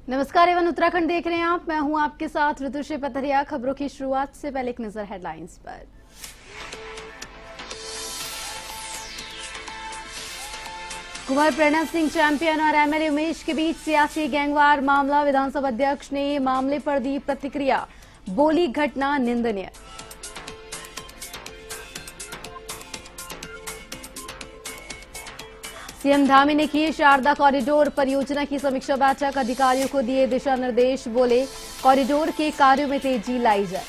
नमस्कार एवं उत्तराखंड देख रहे हैं आप। मैं हूं आपके साथ ऋतुश्री पथरिया। खबरों की शुरुआत से पहले एक नजर हेडलाइंस पर। कुंवर प्रणव सिंह चैंपियन और एमएलए उमेश के बीच सियासी गैंगवार मामला। विधानसभा अध्यक्ष ने मामले पर दी प्रतिक्रिया, बोली घटना निंदनीय। सीएम धामी ने की शारदा कॉरिडोर परियोजना की समीक्षा बैठक। अधिकारियों को दिए दिशा निर्देश, बोले कॉरिडोर के कार्यों में तेजी लाई जाए।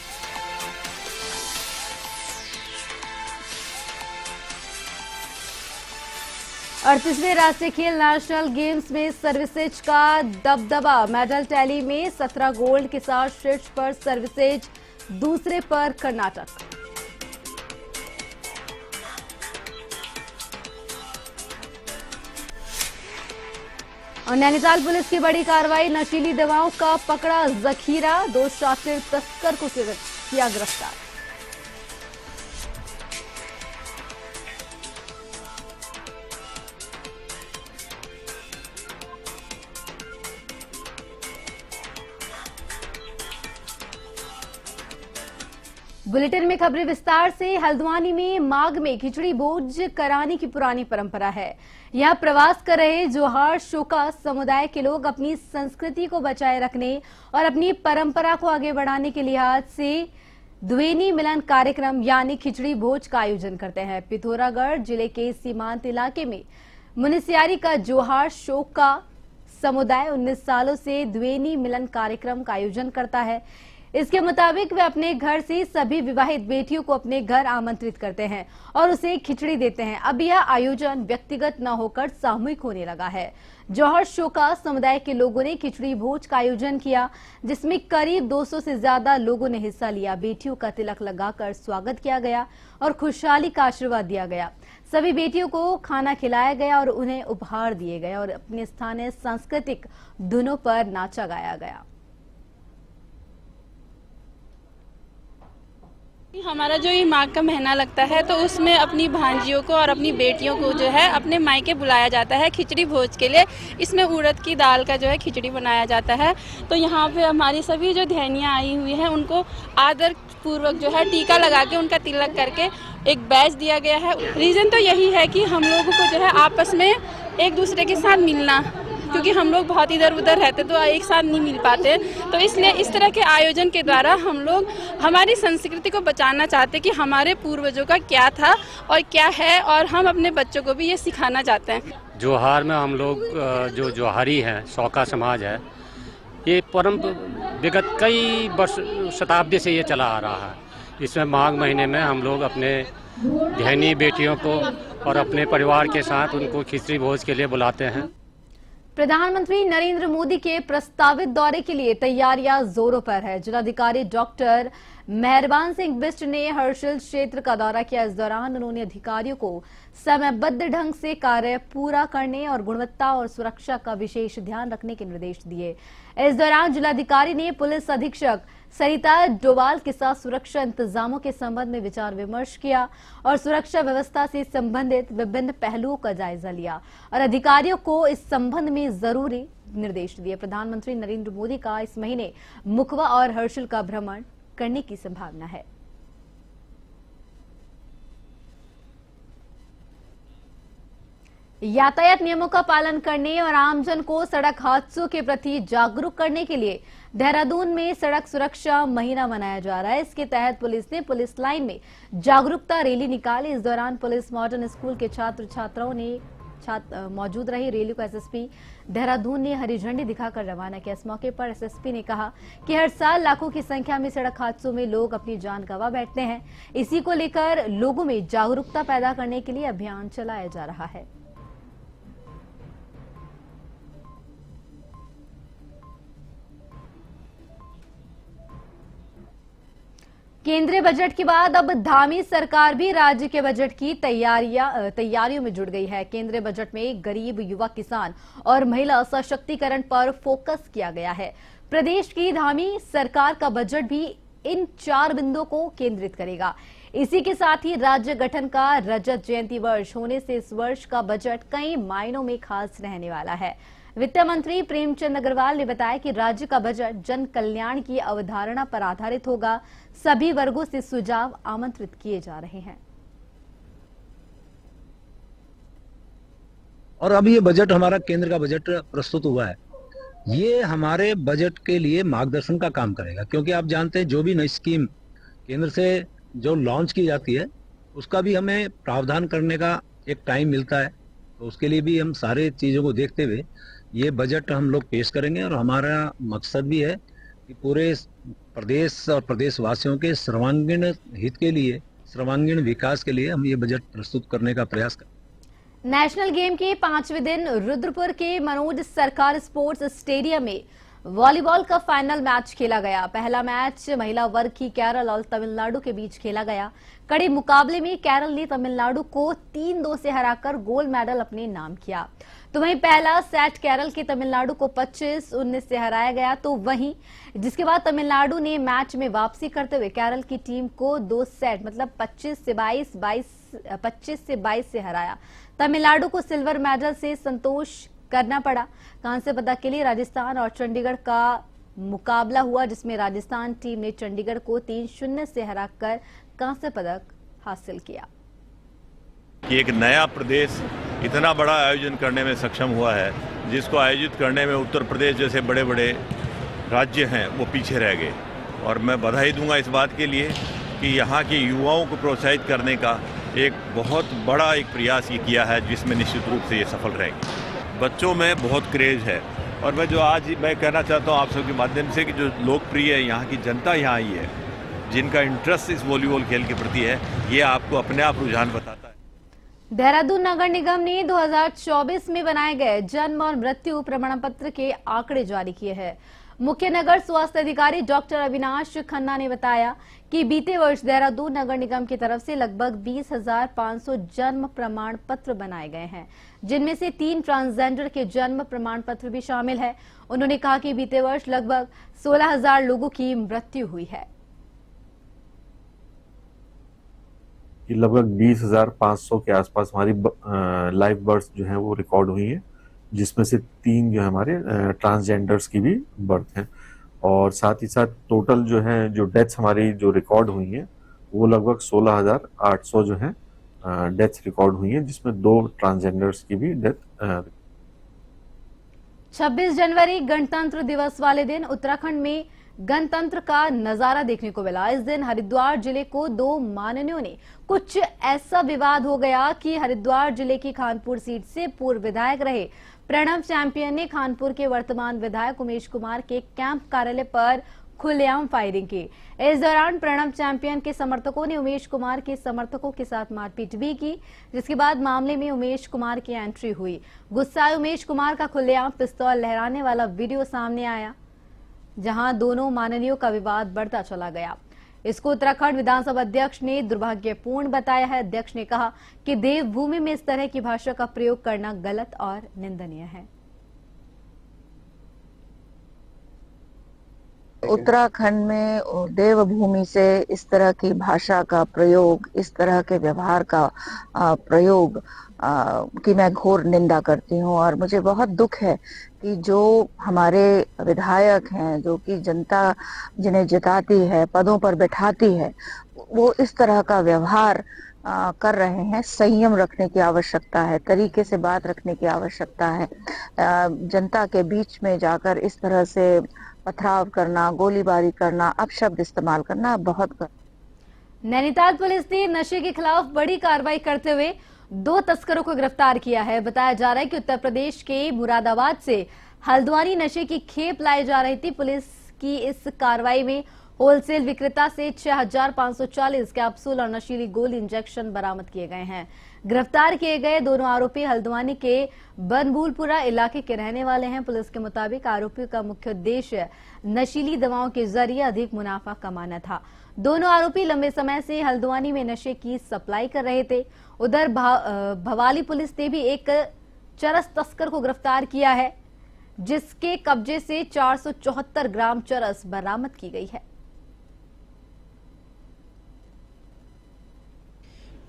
अड़तीसवें राष्ट्रीय खेल नेशनल गेम्स में सर्विसेज का दबदबा। मेडल टैली में 17 गोल्ड के साथ शीर्ष पर सर्विसेज, दूसरे पर कर्नाटक। और नैनीताल पुलिस की बड़ी कार्रवाई, नशीली दवाओं का पकड़ा जखीरा। 2 शातिर तस्कर को किया गिरफ्तार। बुलेटिन में खबरें विस्तार से। हल्द्वानी में माघ में खिचड़ी भोज कराने की पुरानी परंपरा है। यहां प्रवास कर रहे जोहार शोका समुदाय के लोग अपनी संस्कृति को बचाए रखने और अपनी परंपरा को आगे बढ़ाने के लिहाज से द्वेनी मिलन कार्यक्रम यानी खिचड़ी भोज का आयोजन करते हैं। पिथौरागढ़ जिले के सीमांत इलाके में मुनिस्यारी का जोहार शोका समुदाय 19 सालों से द्वेनी मिलन कार्यक्रम का आयोजन करता है। इसके मुताबिक वे अपने घर से सभी विवाहित बेटियों को अपने घर आमंत्रित करते हैं और उसे खिचड़ी देते हैं। अब यह आयोजन व्यक्तिगत न होकर सामूहिक होने लगा है। जौहर शोका समुदाय के लोगों ने खिचड़ी भोज का आयोजन किया, जिसमें करीब 200 से ज्यादा लोगों ने हिस्सा लिया। बेटियों का तिलक लगाकर स्वागत किया गया और खुशहाली का आशीर्वाद दिया गया। सभी बेटियों को खाना खिलाया गया और उन्हें उपहार दिए गए और अपने स्थानीय सांस्कृतिक धुनों पर नाचा गाया गया। हमारा जो ये माघ का महीना लगता है तो उसमें अपनी भांजियों को और अपनी बेटियों को जो है अपने मायके बुलाया जाता है खिचड़ी भोज के लिए। इसमें उड़द की दाल का जो है खिचड़ी बनाया जाता है। तो यहाँ पे हमारी सभी जो धैनियाँ आई हुई हैं उनको आदर पूर्वक जो है टीका लगा के उनका तिलक करके एक बैच दिया गया है। रीज़न तो यही है कि हम लोगों को जो है आपस में एक दूसरे के साथ मिलना, क्योंकि हम लोग बहुत इधर उधर रहते तो एक साथ नहीं मिल पाते। तो इसलिए इस तरह के आयोजन के द्वारा हम लोग हमारी संस्कृति को बचाना चाहते कि हमारे पूर्वजों का क्या था और क्या है, और हम अपने बच्चों को भी ये सिखाना चाहते हैं। जोहार में हम लोग जो जोहारी हैं, शौका समाज है, ये विगत कई वर्ष शताब्दी से ये चला आ रहा है। इसमें माघ महीने में हम लोग अपने बहनी बेटियों को और अपने परिवार के साथ उनको खिचड़ी भोज के लिए बुलाते हैं। प्रधानमंत्री नरेंद्र मोदी के प्रस्तावित दौरे के लिए तैयारियां जोरों पर है। जिलाधिकारी डॉक्टर मेहरबान सिंह बिष्ट ने हर्षिल क्षेत्र का दौरा किया। इस दौरान उन्होंने अधिकारियों को समयबद्ध ढंग से कार्य पूरा करने और गुणवत्ता और सुरक्षा का विशेष ध्यान रखने के निर्देश दिए। इस दौरान जिलाधिकारी ने पुलिस अधीक्षक सरिता डोवाल के साथ सुरक्षा इंतजामों के संबंध में विचार विमर्श किया और सुरक्षा व्यवस्था से संबंधित विभिन्न पहलुओं का जायजा लिया और अधिकारियों को इस संबंध में जरूरी निर्देश दिए। प्रधानमंत्री नरेंद्र मोदी का इस महीने मुखवा और हर्षिल का भ्रमण करने की संभावना है। यातायात नियमों का पालन करने और आमजन को सड़क हादसों के प्रति जागरूक करने के लिए देहरादून में सड़क सुरक्षा महीना मनाया जा रहा है। इसके तहत पुलिस ने पुलिस लाइन में जागरूकता रैली निकाली। इस दौरान पुलिस मॉडर्न स्कूल के छात्र छात्राओं ने मौजूद रही। रैली को एसएसपी देहरादून ने हरी झंडी दिखाकर रवाना किया। इस मौके पर एसएसपी ने कहा कि हर साल लाखों की संख्या में सड़क हादसों में लोग अपनी जान गंवा बैठते हैं। इसी को लेकर लोगों में जागरूकता पैदा करने के लिए अभियान चलाया जा रहा है। केंद्रीय बजट के बाद अब धामी सरकार भी राज्य के बजट की तैयारियों में जुट गई है। केंद्रीय बजट में गरीब, युवा, किसान और महिला सशक्तिकरण पर फोकस किया गया है। प्रदेश की धामी सरकार का बजट भी इन 4 बिंदुओं को केंद्रित करेगा। इसी के साथ ही राज्य गठन का रजत जयंती वर्ष होने से इस वर्ष का बजट कई मायनों में खास रहने वाला है। वित्त मंत्री प्रेमचंद अग्रवाल ने बताया कि राज्य का बजट जन कल्याण की अवधारणा पर आधारित होगा। सभी वर्गों से सुझाव आमंत्रित किए जा रहे हैं। और अब ये बजट हमारा केंद्र का बजट प्रस्तुत हुआ है, ये हमारे बजट के लिए मार्गदर्शन का काम करेगा, क्योंकि आप जानते हैं जो भी नई स्कीम केंद्र से जो लॉन्च की जाती है उसका भी हमें प्रावधान करने का एक टाइम मिलता है। तो उसके लिए भी हम सारे चीज़ों को देखते हुए ये बजट हम लोग पेश करेंगे और हमारा मकसद भी है कि पूरे प्रदेश और प्रदेशवासियों के सर्वांगीण हित के लिए, सर्वांगीण विकास के लिए हम ये बजट प्रस्तुत करने का प्रयास करें। नेशनल गेम के 5वें दिन रुद्रपुर के मनोज सरकार स्पोर्ट्स स्टेडियम में वॉलीबॉल का फाइनल मैच खेला गया। पहला मैच महिला वर्ग की केरल और तमिलनाडु के बीच खेला गया। कड़े मुकाबले में केरल ने तमिलनाडु को 3-2 से हराकर गोल्ड मेडल अपने नाम किया। तो वहीं पहला सेट केरल के तमिलनाडु को 25-19 से हराया गया। तो वहीं जिसके बाद तमिलनाडु ने मैच में वापसी करते हुए केरल की टीम को 2 सेट मतलब 25 से 22 से हराया। तमिलनाडु को सिल्वर मेडल से संतोष करना पड़ा। कांस्य पदक के लिए राजस्थान और चंडीगढ़ का मुकाबला हुआ, जिसमें राजस्थान टीम ने चंडीगढ़ को 3-0 से हराकर कांस्य पदक हासिल किया। कि एक नया प्रदेश इतना बड़ा आयोजन करने में सक्षम हुआ है, जिसको आयोजित करने में उत्तर प्रदेश जैसे बड़े बड़े राज्य हैं वो पीछे रह गए। और मैं बधाई दूंगा इस बात के लिए कि यहाँ के युवाओं को प्रोत्साहित करने का एक बहुत बड़ा एक प्रयास ये किया है, जिसमें निश्चित रूप से ये सफल रहेंगे। बच्चों में बहुत क्रेज है और मैं कहना चाहता हूँ आप सबके माध्यम से कि जो लोकप्रिय यहाँ की जनता यहाँ आई है, जिनका इंटरेस्ट इस वॉलीबॉल खेल के प्रति है, ये आपको अपने आप रुझान बताता है। देहरादून नगर निगम ने 2024 में बनाए गए जन्म और मृत्यु प्रमाण पत्र के आंकड़े जारी किए हैं। मुख्य नगर स्वास्थ्य अधिकारी डॉक्टर अविनाश खन्ना ने बताया कि बीते वर्ष देहरादून नगर निगम की तरफ से लगभग 20,500 जन्म प्रमाण पत्र बनाए गए हैं, जिनमें से 3 ट्रांसजेंडर के जन्म प्रमाण पत्र भी शामिल है। उन्होंने कहा कि बीते वर्ष लगभग 16,000 लोगों की मृत्यु हुई है। लगभग 20,500 के आसपास हमारी लाइव बर्थ जो है वो रिकॉर्ड हुई है, जिसमें से 3 जो है हमारे ट्रांसजेंडर्स की भी बर्थ हैं। और साथ ही साथ टोटल जो है जो डेथ्स हमारी जो रिकॉर्ड हुई हैं वो लगभग 16,800 जो है डेथ्स रिकॉर्ड हुई हैं, जिसमें 2 ट्रांसजेंडर्स की भी डेथ। 26 जनवरी गणतंत्र दिवस वाले दिन उत्तराखंड में गणतंत्र का नजारा देखने को मिला। इस दिन हरिद्वार जिले को 2 माननीयों ने कुछ ऐसा विवाद हो गया कि हरिद्वार जिले की खानपुर सीट से पूर्व विधायक रहे प्रणब चैंपियन ने खानपुर के वर्तमान विधायक उमेश कुमार के कैंप कार्यालय पर खुलेआम फायरिंग की। इस दौरान प्रणब चैंपियन के समर्थकों ने उमेश कुमार के समर्थकों के साथ मारपीट भी की, जिसके बाद मामले में उमेश कुमार की एंट्री हुई। गुस्साए उमेश कुमार का खुलेआम पिस्तौल लहराने वाला वीडियो सामने आया, जहां दोनों माननीयों का विवाद बढ़ता चला गया। इसको उत्तराखंड विधानसभा अध्यक्ष ने दुर्भाग्यपूर्ण बताया है। अध्यक्ष ने कहा कि देवभूमि में इस तरह की भाषा का प्रयोग करना गलत और निंदनीय है। उत्तराखंड में देवभूमि से इस तरह की भाषा का प्रयोग, इस तरह के व्यवहार का प्रयोग की मैं घोर निंदा करती हूँ। और मुझे बहुत दुख है कि जो हमारे विधायक हैं, जो कि जनता जिन्हें जिताती है, पदों पर बैठाती है, वो इस तरह का व्यवहार कर रहे हैं। संयम रखने की आवश्यकता है, तरीके से बात रखने की आवश्यकता है। जनता के बीच में जाकर इस तरह से पथराव करना, गोलीबारी करना, अपशब्द इस्तेमाल करना बहुत। नैनीताल पुलिस ने नशे के खिलाफ बड़ी कार्रवाई करते हुए 2 तस्करों को गिरफ्तार किया है। बताया जा रहा है कि उत्तर प्रदेश के मुरादाबाद से हल्द्वानी नशे की खेप लाई जा रही थी। पुलिस की इस कार्रवाई में होलसेल विक्रेता से 6,540 कैप्सूल और नशीली गोली इंजेक्शन बरामद किए गए हैं। गिरफ्तार किए गए दोनों आरोपी हल्द्वानी के बनभूलपुरा इलाके के रहने वाले हैं। पुलिस के मुताबिक आरोपियों का मुख्य उद्देश्य नशीली दवाओं के जरिए अधिक मुनाफा कमाना था। दोनों आरोपी लंबे समय से हल्द्वानी में नशे की सप्लाई कर रहे थे। उधर भवाली पुलिस ने भी एक चरस तस्कर को गिरफ्तार किया है, जिसके कब्जे से 474 ग्राम चरस बरामद की गई है।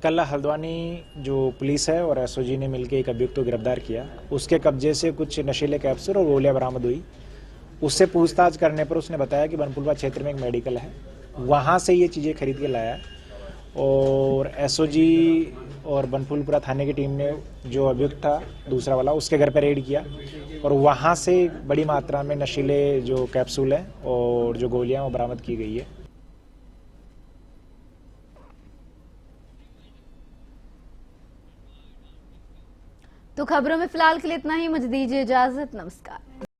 कल हल्द्वानी जो पुलिस है और एसओजी ने मिलकर एक अभियुक्त को गिरफ्तार किया। उसके कब्जे से कुछ नशीले कैप्सूल और गोलियां बरामद हुई। उससे पूछताछ करने पर उसने बताया कि बनपुलवा क्षेत्र में एक मेडिकल है, वहाँ से ये चीज़ें खरीद के लाया। और एसओजी और बनपुलपुरा थाने की टीम ने जो अभियुक्त था दूसरा वाला, उसके घर पर रेड किया और वहाँ से बड़ी मात्रा में नशीले जो कैप्सूल हैं और जो गोलियां वो बरामद की गई है। तो खबरों में फिलहाल के लिए इतना ही। मुझे दीजिए इजाजत। नमस्कार।